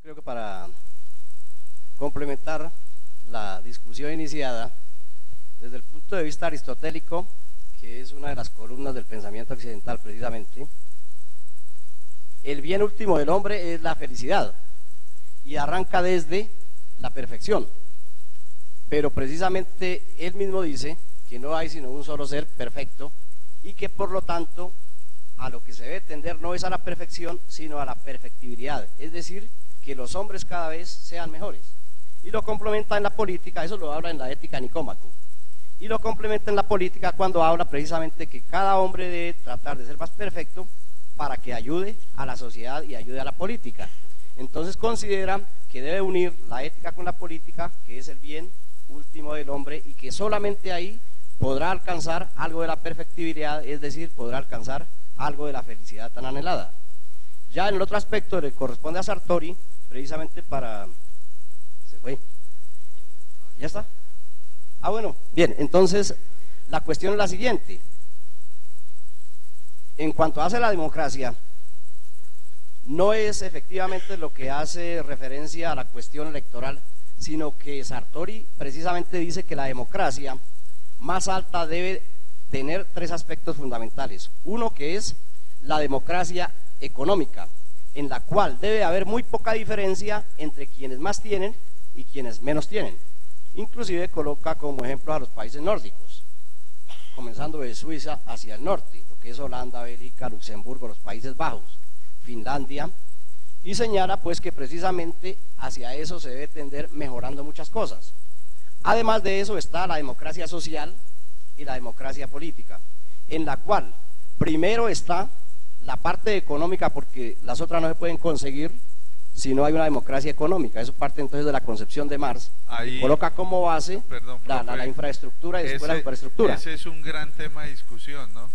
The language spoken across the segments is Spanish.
Creo que para complementar la discusión iniciada, desde el punto de vista aristotélico, que es una de las columnas del pensamiento occidental precisamente, el bien último del hombre es la felicidad y arranca desde la perfección, pero precisamente él mismo dice que no hay sino un solo ser perfecto y que por lo tanto a lo que se debe tender no es a la perfección sino a la perfectibilidad, es decir, que los hombres cada vez sean mejores. Y lo complementa en la política, eso lo habla en la Ética Nicómaco, y lo complementa en la política cuando habla precisamente que cada hombre debe tratar de ser más perfecto para que ayude a la sociedad y ayude a la política. Entonces considera que debe unir la ética con la política, que es el bien último del hombre, y que solamente ahí podrá alcanzar algo de la perfectibilidad, es decir, podrá alcanzar algo de la felicidad tan anhelada. Ya en el otro aspecto le corresponde a Sartori, precisamente para... ¿Se fue? ¿Ya está? Ah, bueno, bien, entonces la cuestión es la siguiente. En cuanto hace la democracia, no es efectivamente lo que hace referencia a la cuestión electoral, sino que Sartori precisamente dice que la democracia más alta debe tener tres aspectos fundamentales. Uno, que es la democracia económica, en la cual debe haber muy poca diferencia entre quienes más tienen y quienes menos tienen. Inclusive coloca como ejemplo a los países nórdicos, comenzando de Suiza hacia el norte, lo que es Holanda, Bélgica, Luxemburgo, los Países Bajos, Finlandia, y señala pues que precisamente hacia eso se debe tender mejorando muchas cosas. Además de eso está la democracia social y la democracia política, en la cual primero está la parte económica, porque las otras no se pueden conseguir si no hay una democracia económica. Eso parte entonces de la concepción de Marx, que coloca como base la infraestructura y después la superestructura. Ese es un gran tema de discusión, ¿no?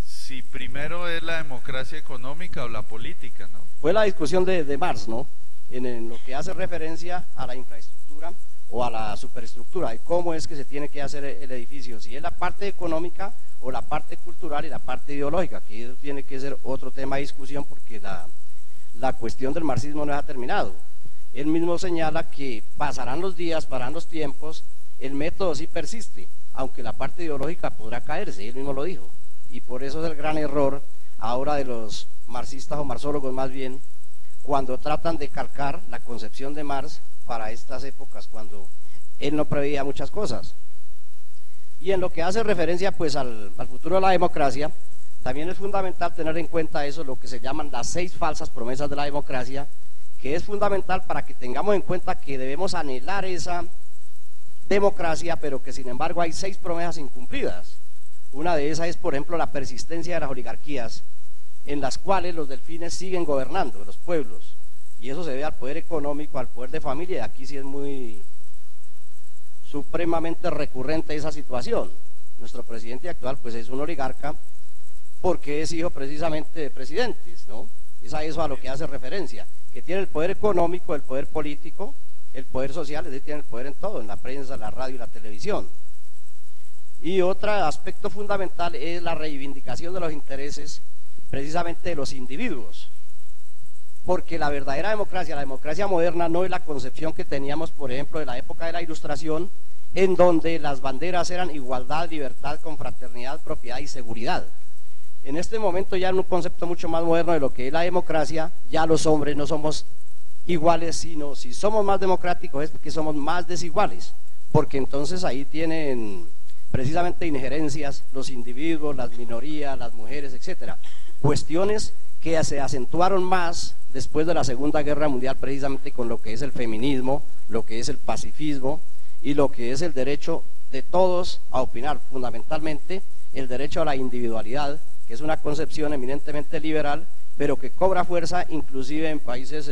Si primero es la democracia económica o la política, ¿no? Fue la discusión de Marx, ¿no? En lo que hace referencia a la infraestructura o a la superestructura, de cómo es que se tiene que hacer el edificio, si es la parte económica o la parte cultural y la parte ideológica, que eso tiene que ser otro tema de discusión, porque la cuestión del marxismo no ha terminado. Él mismo señala que pasarán los días, pasarán los tiempos, el método sí persiste, aunque la parte ideológica podrá caerse, él mismo lo dijo, y por eso es el gran error ahora de los marxistas o marxólogos más bien, cuando tratan de calcar la concepción de Marx para estas épocas, cuando él no preveía muchas cosas. Y en lo que hace referencia pues al futuro de la democracia, también es fundamental tener en cuenta eso, lo que se llaman las 6 falsas promesas de la democracia, que es fundamental para que tengamos en cuenta que debemos anhelar esa democracia, pero que sin embargo hay 6 promesas incumplidas. Una de esas es, por ejemplo, la persistencia de las oligarquías, en las cuales los delfines siguen gobernando los pueblos, y eso se debe al poder económico, al poder de familia, y aquí sí es muy supremamente recurrente esa situación. Nuestro presidente actual pues es un oligarca porque es hijo precisamente de presidentes, ¿no? Es a eso a lo que hace referencia, que tiene el poder económico, el poder político, el poder social, es decir, tiene el poder en todo, en la prensa, la radio y la televisión. Y otro aspecto fundamental es la reivindicación de los intereses precisamente de los individuos, porque la verdadera democracia, la democracia moderna, no es la concepción que teníamos, por ejemplo, de la época de la Ilustración, en donde las banderas eran igualdad, libertad, confraternidad, propiedad y seguridad. En este momento, ya en un concepto mucho más moderno de lo que es la democracia, ya los hombres no somos iguales, sino si somos más democráticos es porque somos más desiguales, porque entonces ahí tienen precisamente injerencias los individuos, las minorías, las mujeres, etcétera, cuestiones que se acentuaron más después de la Segunda Guerra Mundial, precisamente con lo que es el feminismo, lo que es el pacifismo y lo que es el derecho de todos a opinar, fundamentalmente el derecho a la individualidad, que es una concepción eminentemente liberal, pero que cobra fuerza inclusive en países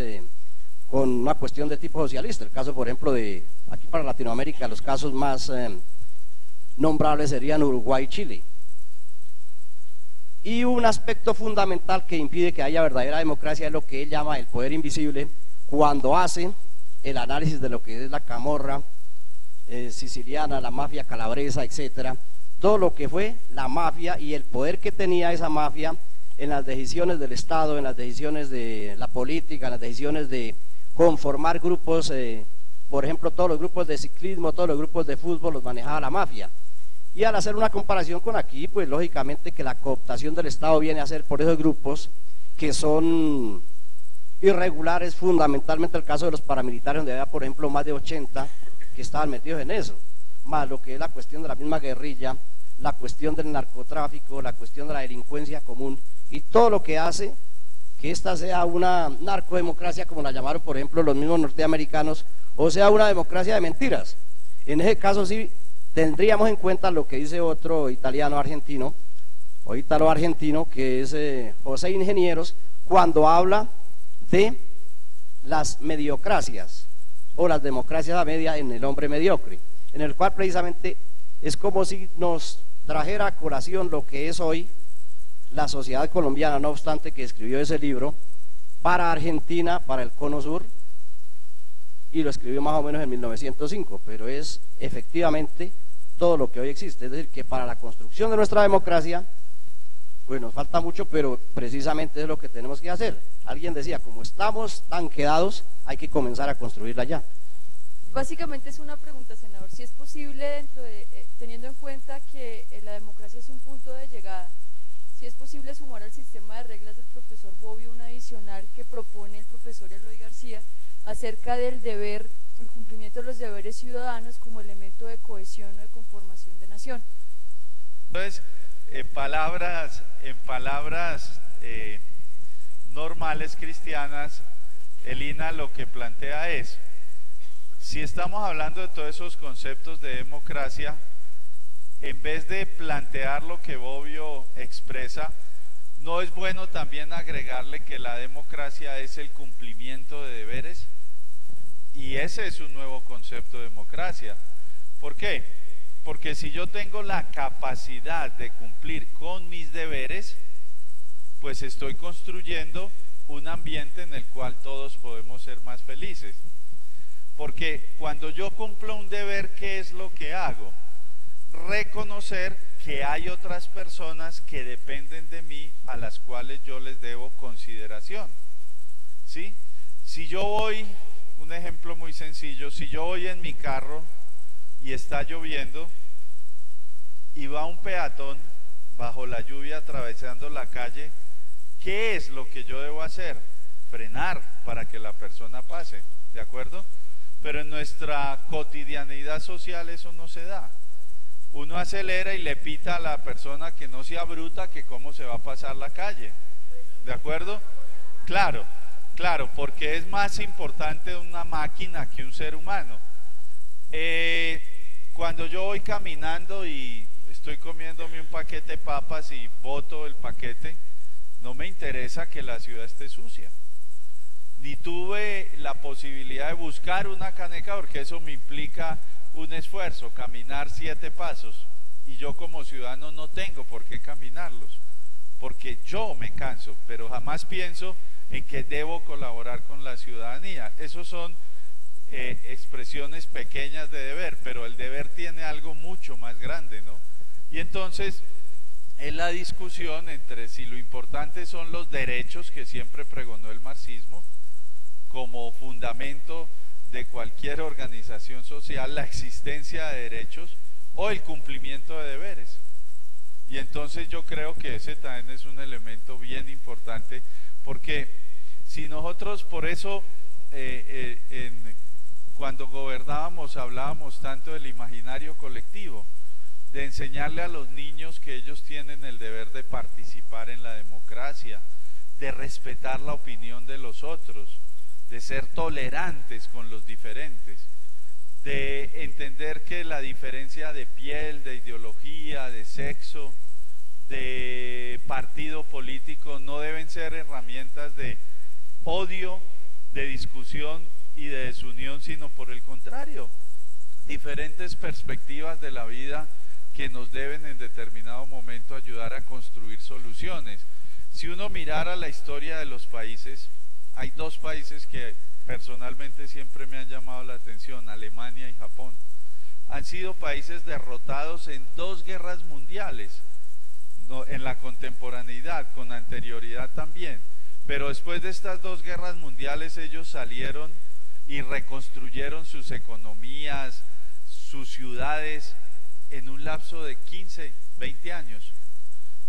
con una cuestión de tipo socialista. El caso, por ejemplo, de aquí para Latinoamérica, los casos más nombrables serían Uruguay y Chile. Y un aspecto fundamental que impide que haya verdadera democracia es lo que él llama el poder invisible, cuando hace el análisis de lo que es la camorra siciliana, la mafia calabresa, etcétera, todo lo que fue la mafia y el poder que tenía esa mafia en las decisiones del Estado, en las decisiones de la política, en las decisiones de conformar grupos, por ejemplo, todos los grupos de ciclismo, todos los grupos de fútbol los manejaba la mafia. Y al hacer una comparación con aquí, pues lógicamente que la cooptación del Estado viene a ser por esos grupos que son irregulares, fundamentalmente el caso de los paramilitares, donde había, por ejemplo, más de 80 que estaban metidos en eso, más lo que es la cuestión de la misma guerrilla, la cuestión del narcotráfico, la cuestión de la delincuencia común, y todo lo que hace que esta sea una narcodemocracia, como la llamaron, por ejemplo, los mismos norteamericanos, o sea, una democracia de mentiras. En ese caso sí tendríamos en cuenta lo que dice otro italiano argentino, o ítalo-argentino, que es José Ingenieros, cuando habla de las mediocracias o las democracias a media en el hombre mediocre, en el cual precisamente es como si nos trajera a colación lo que es hoy la sociedad colombiana, no obstante que escribió ese libro para Argentina, para el Cono Sur, y lo escribió más o menos en 1905, pero es efectivamente todo lo que hoy existe, es decir, que para la construcción de nuestra democracia, pues nos falta mucho, pero precisamente es lo que tenemos que hacer. Alguien decía, como estamos tan quedados, hay que comenzar a construirla ya. Básicamente es una pregunta, senador, si es posible, teniendo en cuenta que la democracia es un punto de llegada, si es posible sumar al sistema de reglas del profesor Bobbio una adicional que propone el profesor Eloy García acerca del deber, el cumplimiento de los deberes ciudadanos como elemento de cohesión o de conformación de nación. Entonces, en palabras normales cristianas, Elina lo que plantea es, si estamos hablando de todos esos conceptos de democracia, en vez de plantear lo que Bobbio expresa, ¿no es bueno también agregarle que la democracia es el cumplimiento de deberes? Y ese es un nuevo concepto de democracia. ¿Por qué? Porque si yo tengo la capacidad de cumplir con mis deberes, pues estoy construyendo un ambiente en el cual todos podemos ser más felices. Porque cuando yo cumplo un deber, ¿qué es lo que hago? Reconocer que hay otras personas que dependen de mí, a las cuales yo les debo consideración. ¿Sí? Si yo voy, un ejemplo muy sencillo, si yo voy en mi carro y está lloviendo y va un peatón bajo la lluvia atravesando la calle, ¿qué es lo que yo debo hacer? Frenar para que la persona pase, ¿de acuerdo? Pero en nuestra cotidianidad social eso no se da. Uno acelera y le pita a la persona que no sea bruta, que cómo se va a pasar la calle, ¿de acuerdo? Claro, porque es más importante una máquina que un ser humano. Cuando yo voy caminando y estoy comiéndome un paquete de papas y boto el paquete, no me interesa que la ciudad esté sucia, ni tuve la posibilidad de buscar una caneca, porque eso me implica un esfuerzo, caminar 7 pasos, y yo como ciudadano no tengo por qué caminarlos, porque yo me canso, pero jamás pienso en que debo colaborar con la ciudadanía. Esos son expresiones pequeñas de deber, pero el deber tiene algo mucho más grande, ¿no? Y entonces es la discusión entre si lo importante son los derechos, que siempre pregonó el marxismo como fundamento de cualquier organización social, la existencia de derechos o el cumplimiento de deberes. Y entonces yo creo que ese también es un elemento bien importante, porque si nosotros, por eso cuando gobernábamos hablábamos tanto del imaginario colectivo, de enseñarle a los niños que ellos tienen el deber de participar en la democracia, de respetar la opinión de los otros, de ser tolerantes con los diferentes, de entender que la diferencia de piel, de ideología, de sexo, de partido político no deben ser herramientas de odio, de discusión y de desunión, sino por el contrario, diferentes perspectivas de la vida que nos deben en determinado momento ayudar a construir soluciones. Si uno mirara la historia de los países, hay 2 países que personalmente siempre me han llamado la atención, Alemania y Japón. Han sido países derrotados en 2 guerras mundiales, en la contemporaneidad, con anterioridad también, pero después de estas 2 guerras mundiales ellos salieron y reconstruyeron sus economías, sus ciudades en un lapso de 15, 20 años.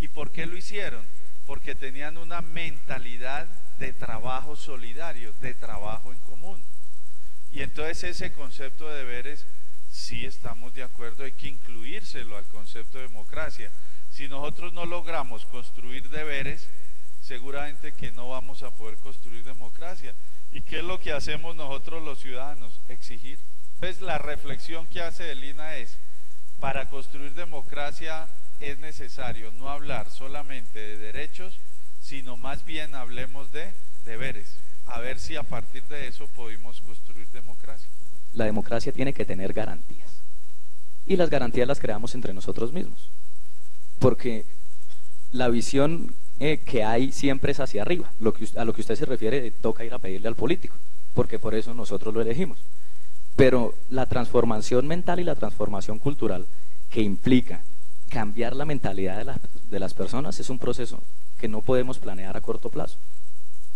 ¿Y por qué lo hicieron? Porque tenían una mentalidad de trabajo solidario, de trabajo en común. Y entonces ese concepto de deberes, sí estamos de acuerdo, hay que incluírselo al concepto de democracia. Si nosotros no logramos construir deberes, seguramente que no vamos a poder construir democracia. ¿Y qué es lo que hacemos nosotros los ciudadanos? Exigir. Entonces la reflexión que hace Elina es, para construir democracia es necesario no hablar solamente de derechos, sino más bien hablemos de deberes, a ver si a partir de eso podemos construir democracia. La democracia tiene que tener garantías, y las garantías las creamos entre nosotros mismos, porque la visión que hay siempre es hacia arriba. A lo que usted se refiere, toca ir a pedirle al político, porque por eso nosotros lo elegimos. Pero la transformación mental y la transformación cultural que implica cambiar la mentalidad de las personas es un proceso que no podemos planear a corto plazo.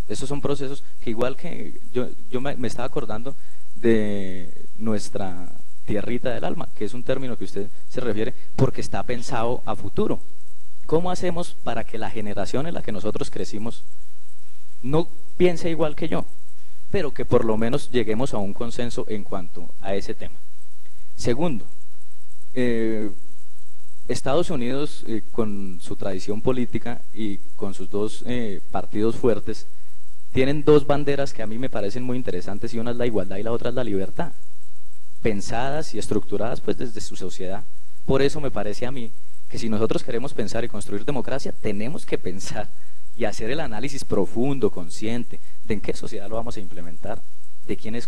Esos son procesos que, igual que yo me estaba acordando de nuestra tierrita del alma, que es un término que usted se refiere, porque está pensado a futuro. ¿Cómo hacemos para que la generación en la que nosotros crecimos no piense igual que yo, pero que por lo menos lleguemos a un consenso en cuanto a ese tema? Segundo, Estados Unidos, con su tradición política y con sus dos partidos fuertes, tienen dos banderas que a mí me parecen muy interesantes, y una es la igualdad y la otra es la libertad, pensadas y estructuradas pues desde su sociedad. Por eso me parece a mí que si nosotros queremos pensar y construir democracia, tenemos que pensar y hacer el análisis profundo, consciente, de en qué sociedad lo vamos a implementar, de quién es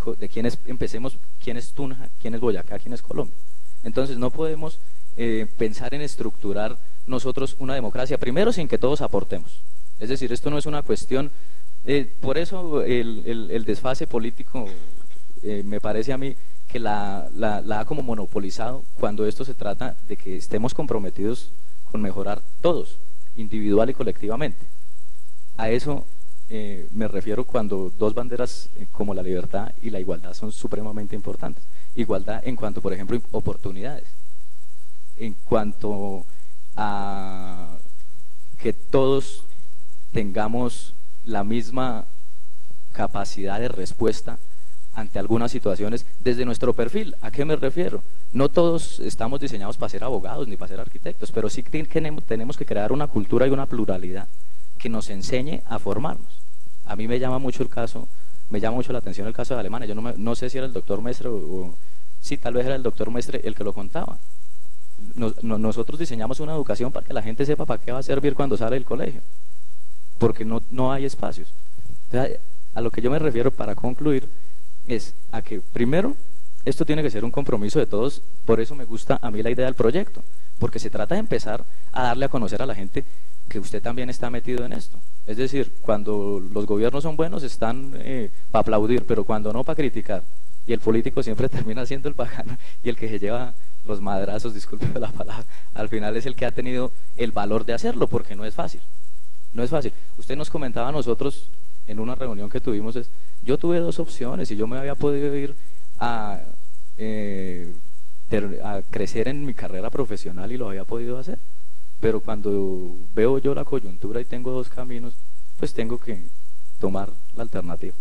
empecemos, quién es Tunja, quién es Boyacá, quién es Colombia. Entonces no podemos pensar en estructurar nosotros una democracia primero sin que todos aportemos. Es decir, esto no es una cuestión, por eso el desfase político me parece a mí que la ha como monopolizado, cuando esto se trata de que estemos comprometidos con mejorar todos, individual y colectivamente. A eso me refiero cuando dos banderas como la libertad y la igualdad son supremamente importantes. Igualdad en cuanto, por ejemplo, oportunidades, en cuanto a que todos tengamos la misma capacidad de respuesta ante algunas situaciones desde nuestro perfil. ¿A qué me refiero? No todos estamos diseñados para ser abogados ni para ser arquitectos, pero sí tenemos que crear una cultura y una pluralidad que nos enseñe a formarnos. A mí me llama mucho la atención el caso de Alemania. Yo no sé si era el doctor Mestre o sí, tal vez era el doctor Mestre el que lo contaba. Nosotros diseñamos una educación para que la gente sepa para qué va a servir cuando sale del colegio, porque no hay espacios. Entonces, a lo que yo me refiero para concluir es a que primero esto tiene que ser un compromiso de todos. Por eso me gusta a mí la idea del proyecto, porque se trata de empezar a darle a conocer a la gente que usted también está metido en esto. Es decir, cuando los gobiernos son buenos están para aplaudir, pero cuando no, para criticar, y el político siempre termina siendo el pagano y el que se lleva los madrazos, disculpe la palabra, al final es el que ha tenido el valor de hacerlo, porque no es fácil. No es fácil. Usted nos comentaba a nosotros en una reunión que tuvimos, yo tuve dos opciones y yo me había podido ir a crecer en mi carrera profesional y lo había podido hacer, pero cuando veo yo la coyuntura y tengo dos caminos, pues tengo que tomar la alternativa.